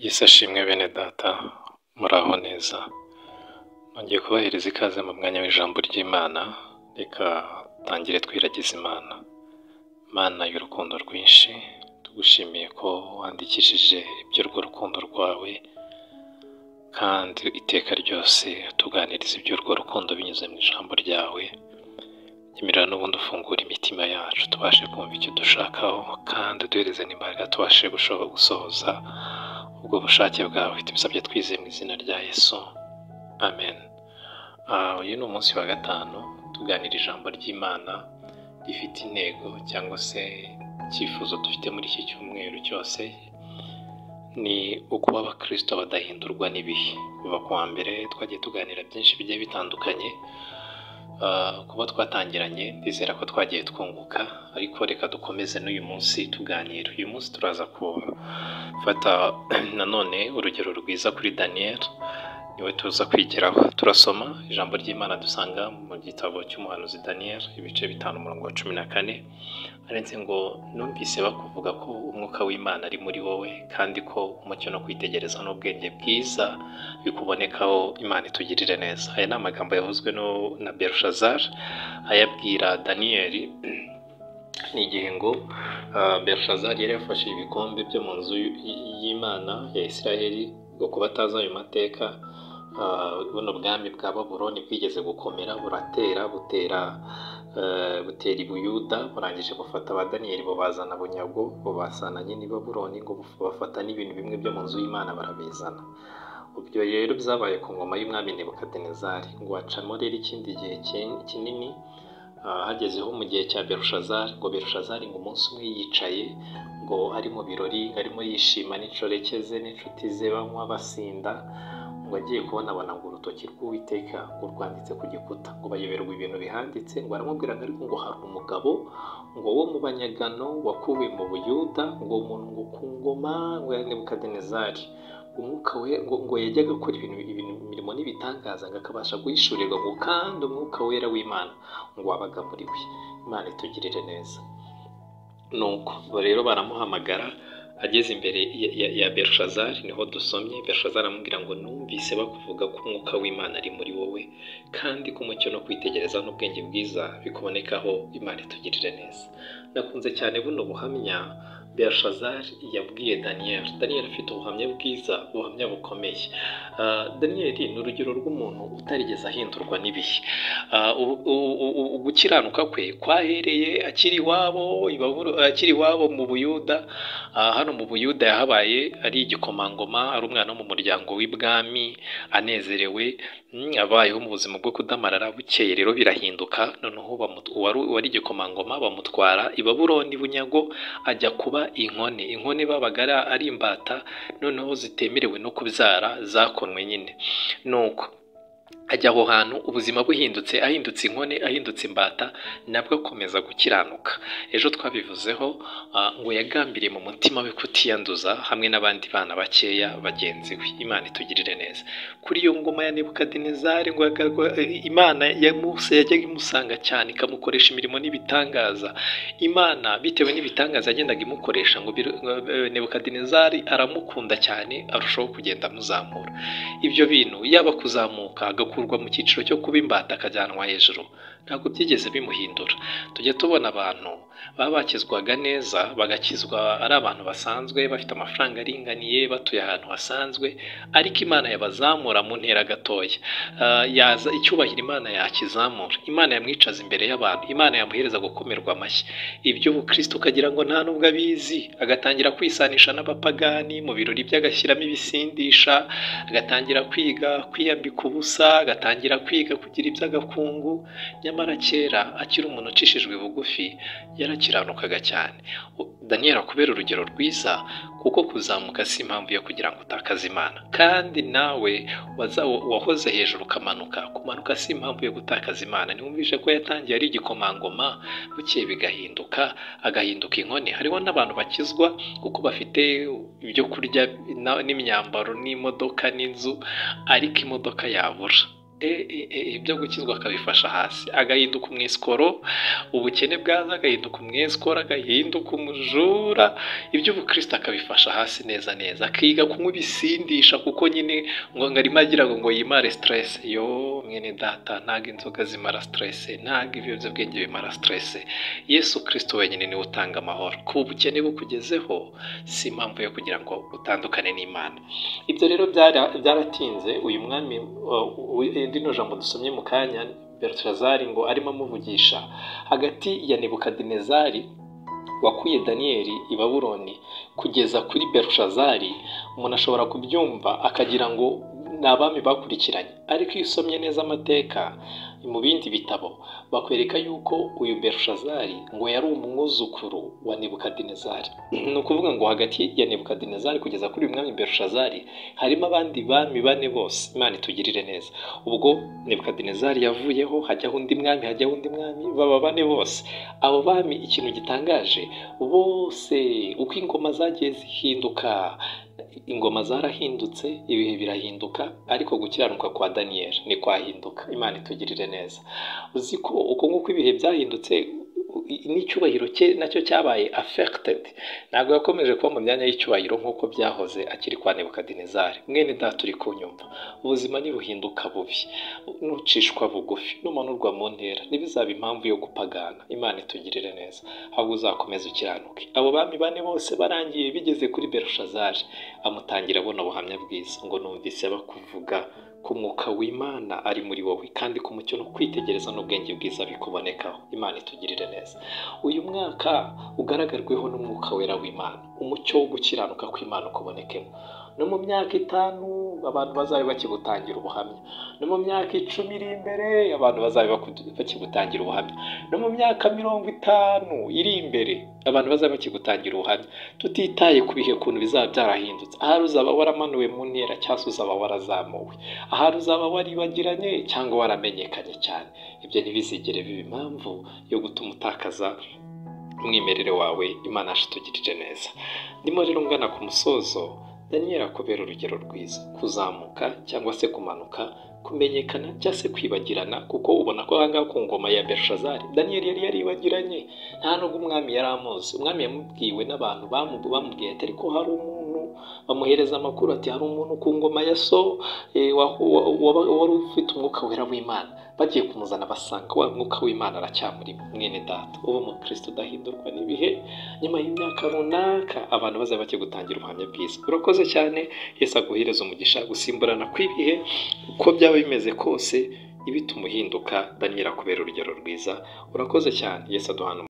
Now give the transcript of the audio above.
Yesu ashimwe bene data muraho neza, nongeye kubahereza ikaze mu mwanya w'ijambo ry'Imana. Reka tangire twiragiza Imana. Mana y'urukundo rwinshi, tugushimiye ko wandikishije iby'urwo rukundo rwawe, kandi iteka ryose tuganiriza iby'urwo rukundo binyuze mu ijambo ryawe. Nyemerera n'ubundi ufungura imitima yacu tubashe kumva icyo dushakaho, kandi duhereze n'imbaraga tubashe gusohoza ubwo bushake bwawe. Tubisabye twizeye mu izina rya Yesu, amen. Uyu ni umunsi wa gatanu tuganira ijambo ry'Imana rifite intego cyangwa se icyifuzo dufite muri iki cyumweru cyose, ni ukuba abakristo badahindurwa n'ibihe. Kuva ku wa mbere twagiye tuganira byinshi bigiye bitandukanye. Kuba twatangiranye ndizera ko twagiye twunguka, ariko reka dukomeze n'uyu munsi tuganira. Uyu munsi turaza gufata nanone urugero rwiza kuri Daniel, niwe tuza kwigiraho. Turasoma ijambo ry'Imana dusanga mu gitabo cy'umuhanuzi Daniel, ibice 5 umurongo wa 14. Aretse ngo numvise bakuvuga ko umwuka w'Imana ari muri wowe, kandi ko umucyo no kwitegereza n'ubwenge bwiza bikubonekaho. Imana itugirire neza. Aya ni amagambo yavuzwe na Belushazari ayabwira Daniel. Ni igihe ngo Belushazari yari yafashe ibikombe byo mu nzu y'Imana ya Isiraheli, ngo kuba atazi ayo mateka. Buno bwami bwa Babuloni bwigeze gukomera, butera i Buyuda, burangije bufata aba Daniyeli bubazana bunyago, bubasana nyine i Babuloni, ngo bafata n'ibintu bimwe byo mu nzu y'Imana barabizana. Ibyo rero byabaye ku ngoma y'umwami Nebukadinezari, ngo hacamo rero ikindi gihe kinini. Hagezeho mu gihe cya Belushazari, ngo Belushazari ngo umunsi umwe yicaye, ngo ari mu birori, arimo yishima n'inshoreke ze n'inshuti ze, banywa basinda, ngo agiye kubona abona ngo urutoki rw'Uwiteka ngo rwanditse ku gikuta, ngo bayoberwa ibintu bihanditse. ngo aramubwira ngo ariko ngo hari umugabo ngo wo mu banyagano wakuwe mu Buyuda, ngo umuntu ngo ku ngoma ngo ya Nebukadinezari, umwuka we ngo yajyaga akora imirimo n'ibitangaza, ngo akabasha guhishurirwa, ngo kandi umwuka wera w'Imana ngo wabaga muri we. Imana itugirire neza. Nuko rero baramuhamagara. Ageze imbere ya Belushazari, niho dusomye. Belushazari aramubwira ngo numvise bakuvuga ko umwuka w'Imana ari muri wowe, kandi ko umucyo no kwitegereza n'ubwenge bwiza bikubonekaho. Imana itugirire neza. Nakunze cyane buno buhamya Belushazari yabwiye Daniel. Daniel afite ubuhamya bwiza, ubuhamya bukomeye. Daniel ni urugero rw'umuntu utarigeze ahindurwa n'ibihe. Gukiranuka kwe kwahereye akiri iwabo mu Buyuda. Hano mu Buyuda yahabaye ari igikomangoma, ari umwana wo mu muryango w'ibwami, anezerewe, abayeho mu buzima bwo kudamarara. Bukeye rero birahinduka, noneho wari igikomangoma bamutwara i Babuloni bunyago, ajya kuba inkone babaga ari imbata, noneho zitemerewe no kubyara, zakonwe nyine. Nuko ajya aho hantu, ubuzima ahindutse inkone, ahindutse imbata, nabwo akomeza gukiranuka. Ejo twabivuzeho, ngo yagambiriye mu mutima we kutiyanduza hamwe n'abandi bana bakeya bagenzi we. Imana itugirire neza. Kuri iyo ngoma ya Nebukadinezari, ngo Imana yajyaga imusanga cyane, ikamukoresha imirimo n'ibitangaza. Imana bitewe n'ibitangaza yagendaga imukoresha, ngo Nebukadinezari aramukunda cyane, arushaho kugenda amuzamura. Ibyo bintu, yaba kuzamuka agakurwa mu cyiciro cyo kuba imbata akajyanwa hejuru, ntabwo byigeze bimuhindura. Tujya tubona abantu baba bakizwaga neza, bagakizwa ari abantu basanzwe, bafite amafaranga aringaniye, batuye ahantu hasanzwe, ariko Imana yabazamura mu ntera gatoya. Yaza icyubahiro Imana yakizamura, Imana yamwicaza imbere y'abantu, Imana yamuhereza gukomerwa amashyi. Iby'ubukristo ukagira ngo nta nubwo abizi, agatangira kwisanisha n'abapagani, mu birori bye agashyiramo ibisindisha, agatangira kwiga kwiyambika ubusa, agatangira kwiga kugira iby'agakungu. Nyamara kera akiri umuntu ucishijwe bugufi, yarakiranukaga cyane. Daniel akubera urugero rwiza, kuko kuzamuka si impamvu yo kugira ngo utakaze Imana. Kandi nawe wahoze hejuru ukamanuka, kumanuka si impamvu yo gutakaza Imana. Ntiwumvishe ko yatangiye ari igikomangoma, bukeye agahinduka inkone. Hariho n'abantu bakizwa kuko bafite ibyo kurya n'imyambaro n'imodoka n'inzu, ariko imodoka yabura, ibyo gukizwa akabifasha hasi, agahinduka umwesikoro, ubukene bwaza agahinduka umwesikoro, agahinduka umujura, iby'ubukristo akabifasha hasi neza neza, akiga kunywa ibisindisha kuko nyine ngo arimo agira ngo yimare stress. Yo mwene data, ntabwo inzoga zimara stress, ntabwo ibiyobyabwenge bimara stress. Yesu Kristo wenyine niwe utanga amahoro. Kuba ubukene bukugezeho si impamvu yo kugira ngo utandukane n'Imana. Ibyo rero byaratinze. Uyu mwami rino jambo dusomye mu kanya, Belutshazari ngo arimo amuvugisha hagati ya Nebukadinezari wakuye Daniyeli i Babuloni kugeza kuri Belutshazari. Umuntu ashobora kubyumva akagira ngo ni abami bakurikiranye, ariko iyo usomye neza amateka mu bindi bitabo bakwereka yuko uyu Belutshazari ngo yari umwuzukuru wa Nebukadinezari. Ni ukuvuga ngo hagati ya Nebukadinezari kugeza kuri uyu mwami Belutshazari harimo abandi bami bane bose. Imana itugirire neza. Ubwo Nebukadinezari yavuyeho, hajyaho undi mwami, hajyaho undi mwami, baba bane bose. Abo bami ikintu gitangaje, bose uko ingoma zagiye zihinduka, ingoma zarahindutse, ibihe birahinduka, ariko gukiranuka kwa Daniyeli ni kwahinduka. Imana itugirire neza. Uzi ko uko nguko ibihe byahindutse, n'icyubahiro cye nacyo cyabaye affected. Ntabwo yakomeje kuba mu myanya y'icyubahiro nk'uko byahoze akiri kwa Nebukadinezari. Mwene data uri kunyumva, ubuzima nibuhinduka bubi, nucishwa bugufi, numanurwa mu ntera, ntibizaba impamvu yo gupagana. Imana itugirire neza, ahubwo uzakomeza ukiranuke. Abo bami bane bose barangiye bigeze kuri Belutshazari, amutangira abona ubuhamya bwiza ngo numvise bakuvuga ko umwuka w'Imana ari muri wowe, kandi ko umucyo no kwitegereza n'ubwenge bwiza bikubonekaho. Imana itugirire neza. Uyu mwaka ugaragarweho n'umwuka wera w'Imana, umucyo wo gukiranuka kw'Imana ukubonekemo. No mu myaka 5 abantu bazabe bakigutangira ubuhamya, no mu myaka 10 iri imbere abantu bazabe bakigutangira ubuhamya, no mu myaka 50 iri imbere abantu bazabe bakigutangira ubuhamya, tutitaye ku bihe kuntu bizaba byarahindutse. Ahari uzaba waramanuwe mu ntera cyangwa uzaba warazamuwe, ahari uzaba waribagiranye cyangwa waramenyekanye cyane, ibyo ntibizigere biba impamvu yo gutuma utakaza umwimerere wawe. Imana ashitugirije neza. Ndimo rero ngana ku musozo. Daniyeli akubera urugero rwiza, kuzamuka cyangwa se kumanuka, kumenyekana cyangwa se kwibagirana, kuko ubona ko ahangaha ku ngoma ya Belutshazari Daniyeli yari yaribagiranye, nta nubwo umwami yari amuzi. Umwami yamubwiwe n'abantu bamubwiye ati ariko hari umuntu, bamuhereza amakuru ati hari umuntu ku ngoma ya so wari ufite umwuka wera w'Imana. Bagiye kumuzana basanga wa mwuka w'Imana aracyamurimo. Mwene data, uwo mu Kristo udahindurwa n'ibihe, nyuma y'imyaka runaka abantu bazaba bakigutangira ubuhamya bwiza. Urakoze cyane. Yesu aguhereza umugisha gusimburana kw'ibihe, uko byaba bimeze kose ibituma uhinduka. Daniyeli akubera urugero rwiza. Urakoze cyane. Yesu aduhana